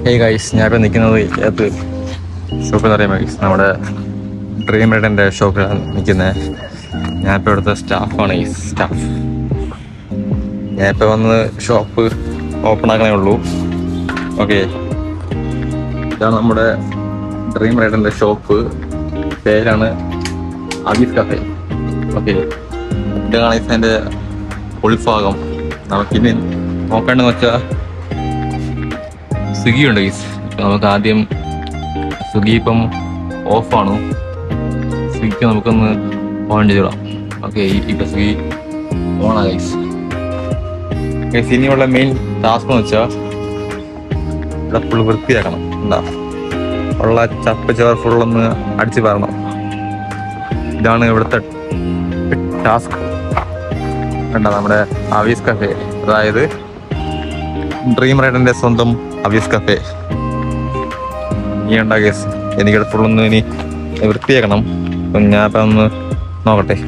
Hey guys, ഞാനിപ്പോൾ നിൽക്കുന്നത് ഏത് ഷോപ്പിൽ അറിയാം ഗൈസ്, നമ്മുടെ ഡ്രീം റൈഡിൻ്റെ ഷോപ്പിലാണ് നിൽക്കുന്നത്. ഞാനിപ്പോൾ ഇവിടുത്തെ സ്റ്റാഫാണ് ഗൈസ്, സ്റ്റാഫ്. ഞാനിപ്പോൾ വന്ന് ഷോപ്പ് ഓപ്പൺ ആക്കണേ ഉള്ളൂ. ഓക്കെ, ഇതാണ് നമ്മുടെ ഡ്രീം റൈഡിൻ്റെ ഷോപ്പ്. പേരാണ് അബീസ് കഫേ. ഓക്കെ, ഇതാണ് അതിൻ്റെ ഉൾഭാഗം. നമുക്കിനി നോക്കേണ്ടതെന്ന് വെച്ചാൽ സ്വിഗ്ഗി ഉണ്ട് ഗൈസ്. നമുക്ക് ആദ്യം സ്വിഗ്ഗി ഇപ്പം ഓഫാണ്. സ്വിഗ്ഗി നമുക്കൊന്ന് ഓൺ ചെയ്തിടാം. ഓക്കെ, ഇപ്പം സ്വിഗ്ഗി ഓണാണ് ഗൈസ്. ഇനിയുള്ള മെയിൻ ടാസ്ക് എന്ന് വെച്ചാൽ ഇവിടെ ഫുൾ വൃത്തിയാക്കണം. എന്താ ഉള്ള ചപ്പ് ചവർ ഫുള്ളൊന്ന് അടിച്ച് പറയണം. ഇതാണ് ഇവിടുത്തെ ടാസ്ക്. കണ്ട നമ്മുടെ അബീസ് കഫേ, അതായത് ഡ്രീം റൈഡിന്റെ സ്വന്തം അബീസ് കഫേ. ഇനി ഉണ്ടാ കേസ് എനിക്കിവിടെ ഫുള്ളൊന്ന് ഇനി വൃത്തിയാക്കണം. അപ്പം ഞാൻ ഇപ്പം ഒന്ന് നോക്കട്ടെ.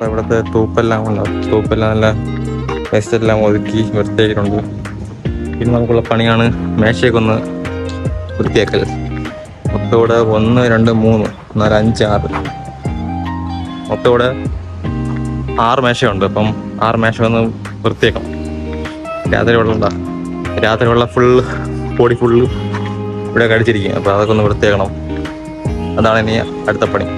ഇവിടുത്തെ തൂപ്പെല്ലാം നല്ല വേസ്റ്റെല്ലാം ഒതുക്കി വൃത്തിയാക്കിയിട്ടുണ്ട്. പിന്നെ നമുക്കുള്ള പണിയാണ് മേശയൊക്കെ ഒന്ന് വൃത്തിയാക്കൽ. മൊത്തം ഇവിടെ 1, 2, 3, 4, 5, 6 മൊത്തം ഇവിടെ 6 മേശയുണ്ട്. അപ്പം 6 മേശ ഒന്ന് വൃത്തിയാക്കണം. രാത്രി വെള്ളം ഫുള്ള് പൊടി ഫുള്ള് ഇവിടെ കടിച്ചിരിക്കും. അപ്പം അതൊക്കെ ഒന്ന് വൃത്തിയാക്കണം. അതാണ് ഇനി അടുത്ത പണി.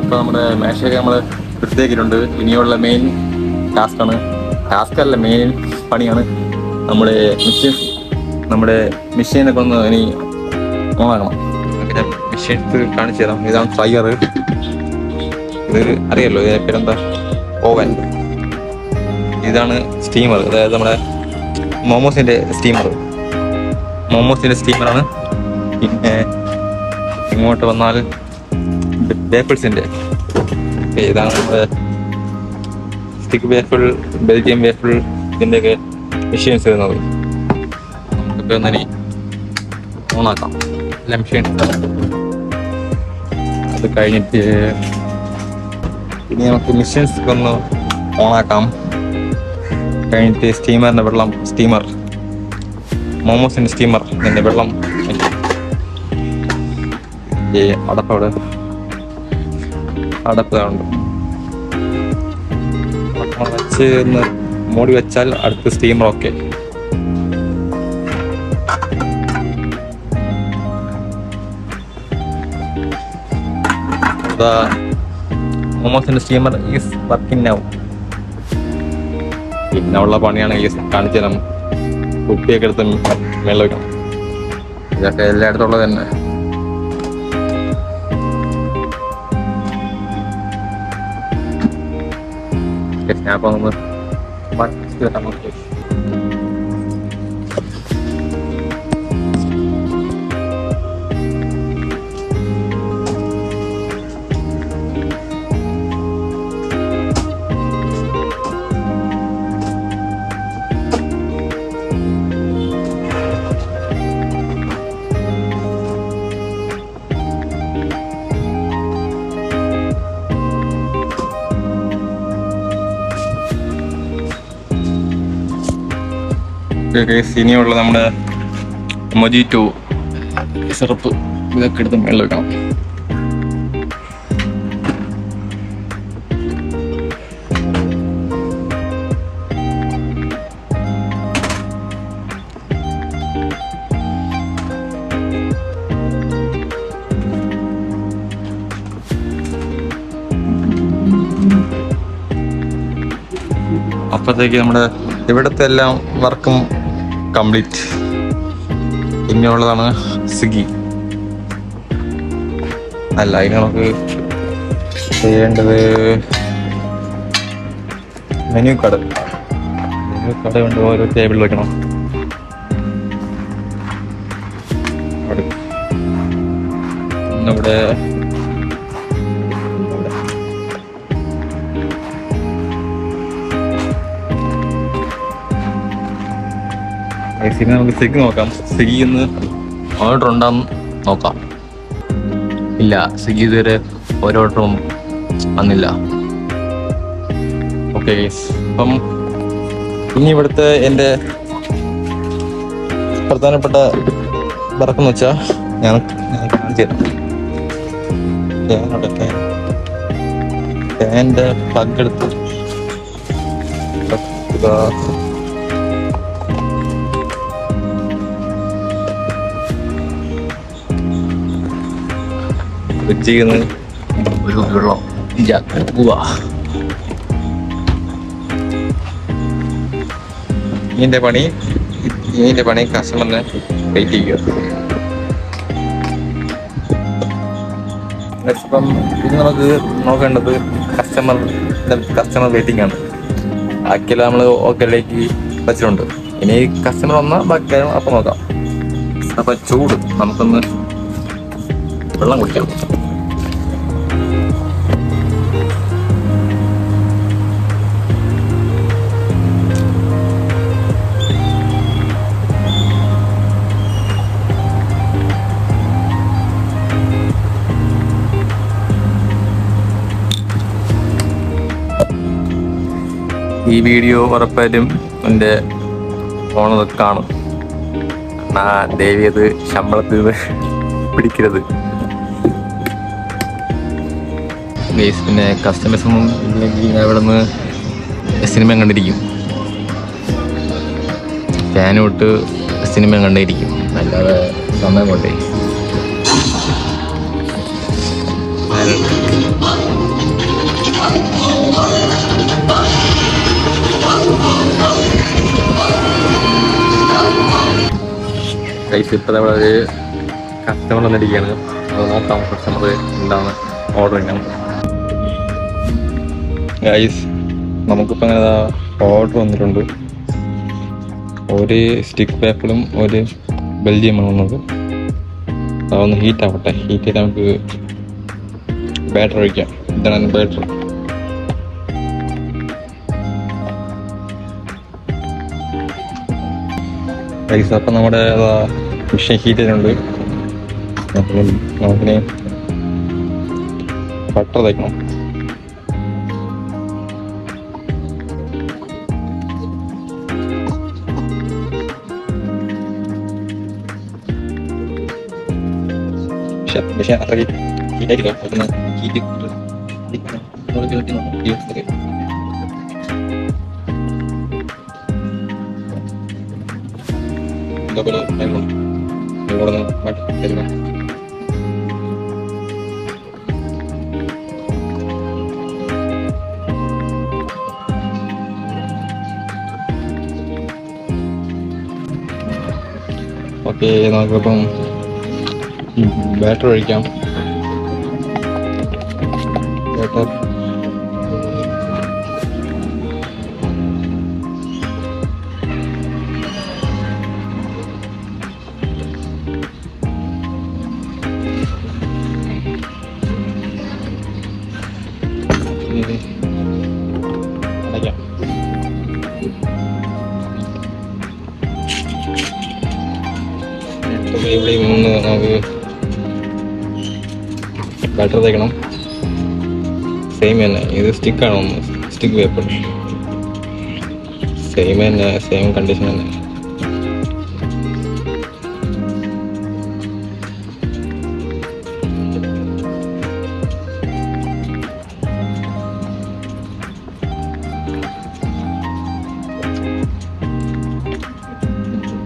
അപ്പോൾ നമ്മുടെ മേശയൊക്കെ നമ്മൾ വൃത്തിയാക്കിയിട്ടുണ്ട്. ഇനിയുള്ള മെയിൻ മെയിൻ പണിയാണ് നമ്മുടെ മെഷീനൊക്കെ ഒന്ന് ഇനി ഓണാക്കണം. പിന്നെ മെഷീൻ കാണിച്ചു തരാം. ഇതാണ് ഫ്രയർ. ഇത് അറിയാമല്ലോ, ഇതിൻ്റെ പേരെന്താ, ഓവൻ. ഇതാണ് സ്റ്റീമർ, അതായത് നമ്മുടെ മോമോസിൻ്റെ സ്റ്റീമറാണ്. പിന്നെ ഇങ്ങോട്ട് വന്നാൽ വേഫിൾസിൻ്റെ, ഇതാണ് നമ്മുടെ സ്റ്റിക്ക് വേഫിൾ, ബെൽജിയം വേഫിൾ, ഇതിൻ്റെയൊക്കെ മെഷീൻസ് വരുന്നത്. നമുക്കൊക്കെ ഒന്നിനി ഓണാക്കാം എല്ലാ മെഷീൻസ്. അത് കഴിഞ്ഞിട്ട് ഇനി നമുക്ക് മെഷീൻസ് ഒന്ന് ഓണാക്കാം. കഴിഞ്ഞിട്ട് മോമോസിൻ്റെ സ്റ്റീമർ ഇതിൻ്റെ വെള്ളം അടപ്പ് ഉണ്ട്. വെച്ച് ഒന്ന് മൂടി വെച്ചാൽ അടുത്ത സ്റ്റീമർ. ഓക്കെ, മോമോസിന്റെ സ്റ്റീമർ ഈസ് വർക്കിംഗ് നൗ. പിന്നെ ഉള്ള പണിയാണ് ഈ കാണിച്ചു തരാം. കുപ്പിയൊക്കെ എടുത്ത് മേളിൽ വെക്കണം. ഇതൊക്കെ എല്ലായിടത്തും ഉള്ളത് തന്നെ. ഞാൻ അപ്പോൾ ഒന്ന് നമുക്ക് ഇനിയുള്ള നമ്മുടെ മൊജിറ്റോ സിറപ്പ് ഇതൊക്കെ എടുത്ത് മേളിൽ വെക്കണം. അപ്പോഴത്തേക്ക് നമ്മുടെ ഇവിടുത്തെ എല്ലാം വർക്കും കംപ്ലീറ്റ്. ഇനിയുള്ളതാണ് സ്വിഗ്ഗി. അല്ല, അതിന് നമുക്ക് ചെയ്യേണ്ടത് മെനു കാർഡ് കൊണ്ട് ഓരോ ടേബിളിൽ വെക്കണം. ഇവിടെ നമുക്ക് സ്വിഗ്ഗി നോക്കാം. സ്വിഗ്ഗി ഒന്ന് ഓർഡർ ഉണ്ടാന്ന് നോക്കാം. ഇല്ല, സ്വിഗ്ഗി ഇതുവരെ ഒരു ഓർഡറും വന്നില്ല. ഓക്കെ, അപ്പം ഇനി ഇവിടുത്തെ എൻ്റെ പ്രധാനപ്പെട്ട വർക്കെന്ന് വെച്ചാൽ ഞാൻ കാണിച്ചു തരാം. ഫാൻ്റെ പ്ലഗ് എടുത്ത് ചെയ്യുന്ന ഒരു വെള്ളം ഇതിന്റെ പണി കസ്റ്റമറിനെ വെയിറ്റ് ചെയ്യുക. ഇപ്പം ഇത് നമുക്ക് നോക്കേണ്ടത് കസ്റ്റമർ വെയിറ്റിംഗ് ആണ്. ബാക്കിയെല്ലാം നമ്മൾ ഓക്കേലേക്ക് വെച്ചിട്ടുണ്ട്. ഇനി കസ്റ്റമർ വന്നാൽ ബാക്കി അപ്പം നോക്കാം. അപ്പം ചൂട് നമുക്കൊന്ന് വെള്ളം കുടിക്കാം. ഈ വീഡിയോ ഉറപ്പായിട്ടും എൻ്റെ ഫോണിൽ കാണും. ദേവിയത് ശമ്പളത്തിൽ നിന്ന് പിടിക്കരുത്. പിന്നെ കസ്റ്റമേഴ്സ് ഒന്നും ഇല്ലെങ്കിൽ ഞാൻ ഇവിടെ നിന്ന് സിനിമ കണ്ടിരിക്കും. ഫാനും ഇട്ട് സിനിമ കണ്ടിരിക്കും. അല്ലാതെ സമയം കൊണ്ടേ ഇപ്പം നമ്മളൊരു കസ്റ്റമർ വന്നിരിക്കുകയാണ്. അത് നോക്കാം കസ്റ്റമർ എന്താണ് ഓർഡർ ചെയ്യണം. ഗൈസ്, നമുക്കിപ്പോൾ അങ്ങനെ ഓർഡർ വന്നിട്ടുണ്ട്. ഒരു സ്റ്റിക്ക് പേപ്പറും ഒരു ബെൽജിയമാണ് വന്നത്. അതൊന്ന് ഹീറ്റ് ആവട്ടെ. ഹീറ്റ് ചെയ്ത് നമുക്ക് ബാറ്റർ ഒഴിക്കാം. ഇതാണ് ബാറ്റർ. ഗൈസ്, അപ്പം നമ്മുടെ മെഷീൻ ഹീറ്റ് ചെയ്തിട്ടുണ്ട്. നമുക്കിനി ബട്ടർ തയ്ക്കണം. പക്ഷേ അത്രയ്ക്ക് ഹീറ്റായിട്ടില്ല. ഹീറ്റ് ഓക്കെ, നമുക്കിപ്പം ബാറ്റർ ഒഴിക്കാം. ബാറ്റർ അടയ്ക്കാം. ഇവിടെ മൂന്ന് നമുക്ക് ബാറ്റർ തേക്കണം. സെയിം തന്നെ. ഇത് സ്റ്റിക്കാണോ? സ്റ്റിക്ക് പേപ്പർ സെയിം തന്നെ, സെയിം കണ്ടീഷൻ തന്നെ.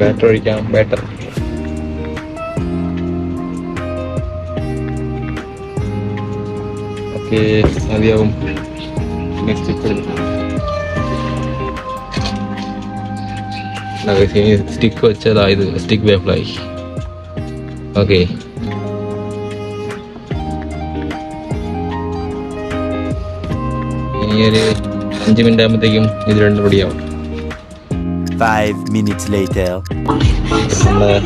ബാറ്റർ ഒഴിക്കാം. ബാറ്റർ ഓക്കെ, മതിയാവും. സ്റ്റിക്ക് വെച്ചതാ, ഇത് സ്റ്റിക്ക് വേപ്പിലായി. ഓക്കെ, ഇനി ഒരു 5 മിനിറ്റ് ആകുമ്പോഴത്തേക്കും ഇത് രണ്ടും റെഡിയാവും. 5 minutes later. നമ്മുടെ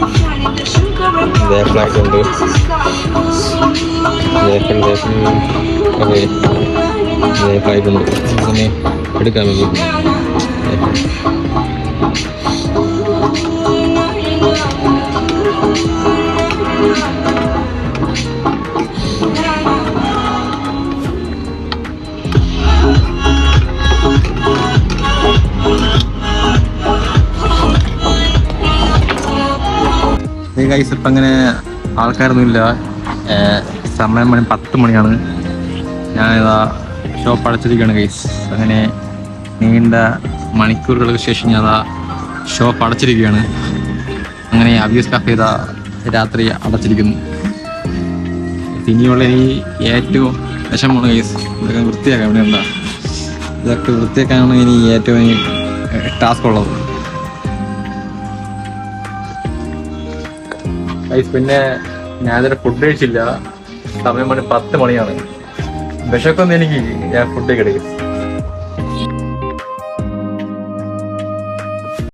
വേപ്പിലായിട്ടുണ്ട്. ഓക്കെ, വേപ്പിലായിട്ടുണ്ട്. അങ്ങനെ എടുക്കാൻ വേണ്ടി ഗൈസ്. ഇപ്പം അങ്ങനെ ആൾക്കാരൊന്നുമില്ല. സമയം 10 മണിയാണ്. ഞാനിതാ ഷോപ്പ് അടച്ചിരിക്കുകയാണ് ഗൈസ്. അങ്ങനെ നീണ്ട മണിക്കൂറുകൾക്ക് ശേഷം ഞാൻ ഷോപ്പ് അടച്ചിരിക്കുകയാണ്. അങ്ങനെ അബ്യൂസ് കഫേ ഇതാ രാത്രി അടച്ചിരിക്കുന്നു. ഇനിയുള്ള ഈ ഏറ്റവും വിഷമമാണ് ഗൈസ്. ഇതൊക്കെ വൃത്തിയാക്കാൻ ഇവിടെ എന്താ, ഇതൊക്കെ വൃത്തിയാക്കാനാണ് ഇനി ഏറ്റവും ടാസ്ക് ഉള്ളത് ഗൈസ്. പിന്നെ ഞാനിതുവരെ ഫുഡ് കഴിച്ചില്ല. സമയം 10 മണിയാണ്. വിശക്കൊന്നും എനിക്ക് ഞാൻ ഫുഡ് കഴിക്കും.